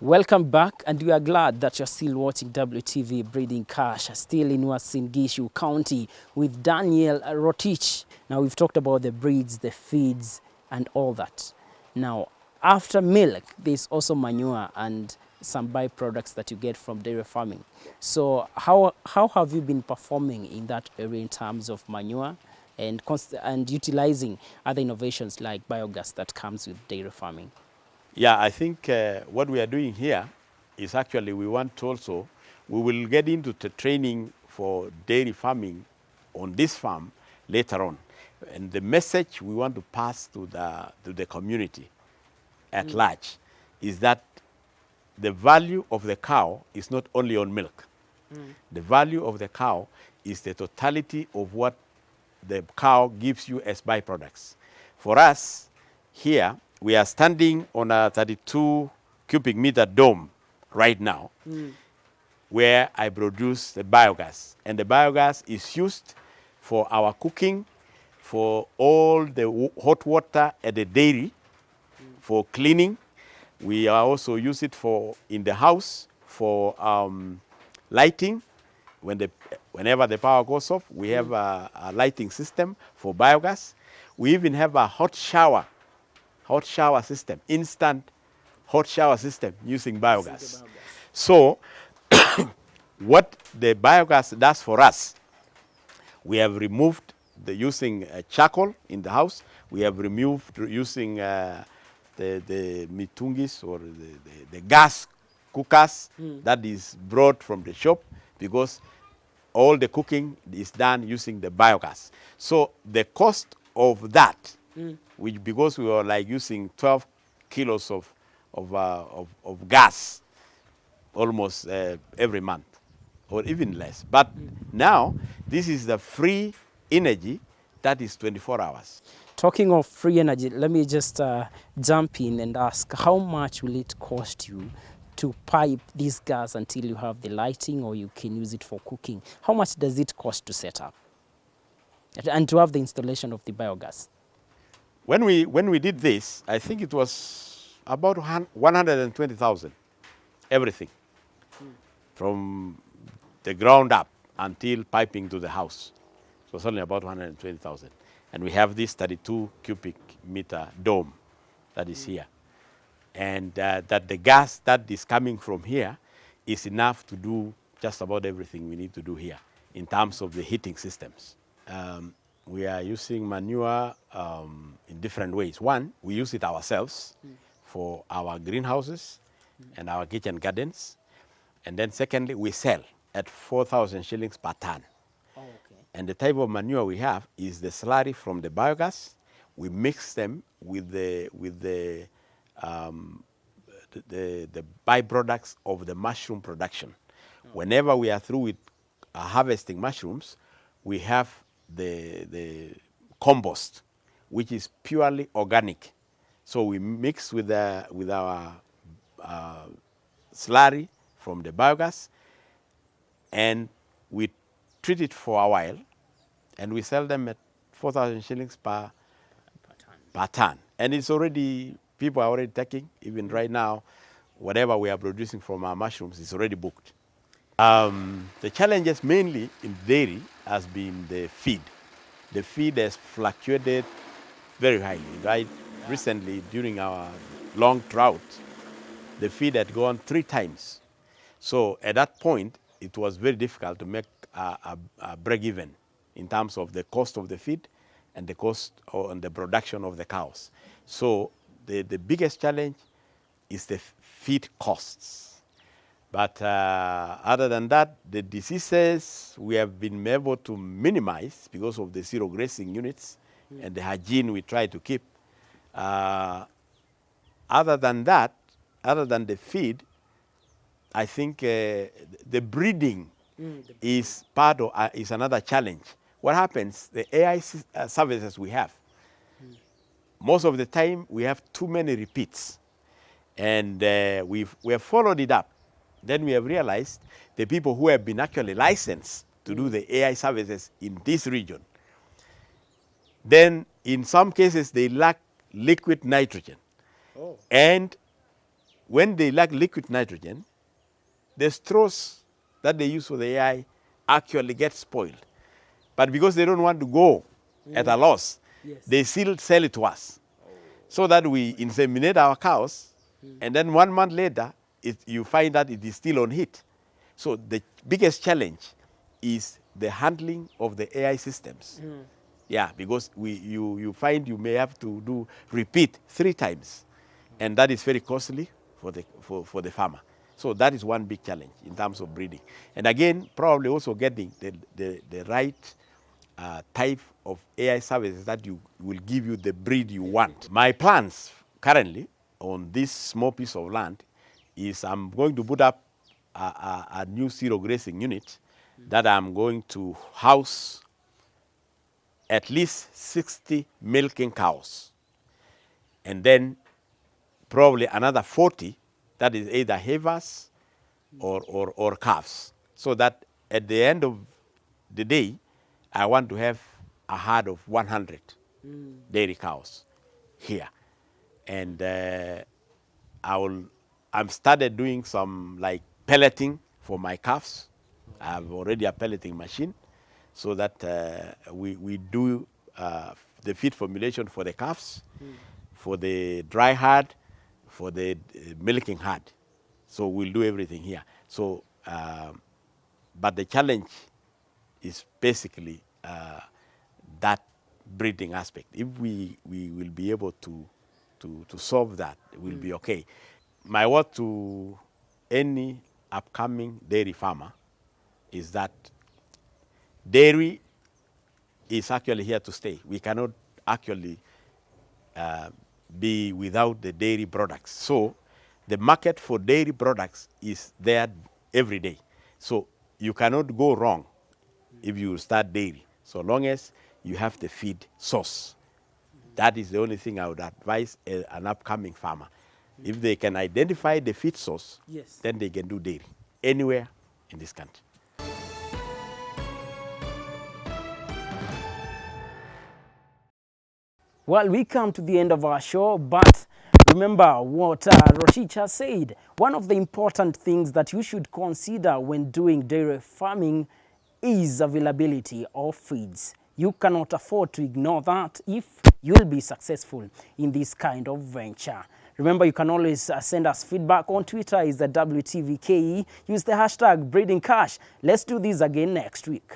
Welcome back, and we are glad that you're still watching WTV Breeding Cash, still in Uasin Gishu County with Daniel Rotich. Now, we've talked about the breeds, the feeds, and all that. Now, after milk, there's also manure and some byproducts that you get from dairy farming. So how have you been performing in that area in terms of manure and utilizing other innovations like biogas that comes with dairy farming? Yeah, I think what we are doing here is actually we will get into the training for dairy farming on this farm later on. And the message we want to pass to the community at large is that the value of the cow is not only on milk. The value of the cow is the totality of what the cow gives you as byproducts. For us, here, we are standing on a 32 cubic meter dome right now, where I produce the biogas. And the biogas is used for our cooking, for all the hot water at the dairy, for cleaning. We also use it for in the house for lighting. Whenever the power goes off, we have a lighting system for biogas. We even have a hot shower system, instant hot shower system using biogas. So what the biogas does for us, we have removed using charcoal in the house. We have removed using the mitungis or the gas cookers that is brought from the shop, because all the cooking is done using the biogas. So the cost of that, which because we were like using 12 kilos of gas almost every month, or even less. But now this is the free energy that is 24 hours. Talking of free energy, let me just jump in and ask, how much will it cost you to pipe this gas until you have the lighting or you can use it for cooking? How much does it cost to set up and to have the installation of the biogas? When we did this, I think it was about 120,000, everything, from the ground up until piping to the house. It was only about 120,000. And we have this 32 cubic meter dome that is here. And that the gas that is coming from here is enough to do just about everything we need to do here in terms of the heating systems. We are using manure in different ways. One, we use it ourselves for our greenhouses and our kitchen gardens. And then secondly, we sell at 4,000 shillings per ton. Oh, okay. And the type of manure we have is the slurry from the biogas. We mix them with the byproducts of the mushroom production. Whenever we are through with harvesting mushrooms, we have the compost, which is purely organic. So we mix with our slurry from the biogas, and we treat it for a while, and we sell them at 4,000 shillings per ton. And it's already, people are already taking, even right now, whatever we are producing from our mushrooms is already booked. The challenges mainly in dairy has been the feed. The feed has fluctuated very highly, right? Recently, during our long drought, the feed had gone 3 times. So at that point, it was very difficult to make a break even in terms of the cost of the feed and the cost on the production of the cows. So the biggest challenge is the feed costs. But other than that, the diseases we have been able to minimize because of the zero grazing units and the hygiene we try to keep. Other than that, other than the feed, I think the breeding is part of is another challenge. What happens? The AI services we have, most of the time we have too many repeats, and we have followed it up. Then we have realized the people who have been actually licensed to do the AI services in this region, then in some cases they lack liquid nitrogen. Oh. And when they lack liquid nitrogen, the straws that they use for the AI actually get spoiled. But because they don't want to go at a loss, Yes. they still sell it to us. So that we inseminate our cows, and then 1 month later, you find that it is still on heat. So the biggest challenge is the handling of the AI systems. Yeah, because you find you may have to do repeat 3 times, and that is very costly for the farmer. So that is one big challenge in terms of breeding. And again, probably also getting the right type of AI services that will give you the breed you want. My plans currently on this small piece of land is I'm going to put up a new zero grazing unit that I'm going to house at least 60 milking cows, and then probably another 40 that is either heifers or calves, so that at the end of the day, I want to have a herd of 100 dairy cows here. And I'm started doing some like pelleting for my calves. I have already a pelleting machine, so that we do the feed formulation for the calves, for the dry herd, for the milking herd. So we'll do everything here. So, but the challenge is basically that breeding aspect. If we will be able to solve that, we'll be okay. My word to any upcoming dairy farmer is that dairy is actually here to stay. We cannot actually be without the dairy products. So the market for dairy products is there every day. So you cannot go wrong if you start dairy, so long as you have the feed source. That is the only thing I would advise an upcoming farmer. If they can identify the feed source, Yes. then they can do dairy anywhere in this country. Well, we come to the end of our show, but remember what Rotich has said. One of the important things that you should consider when doing dairy farming is availability of feeds. You cannot afford to ignore that if you'll be successful in this kind of venture. Remember, you can always send us feedback on Twitter is the WTVKE. Use the hashtag BreedingCash. Let's do this again next week.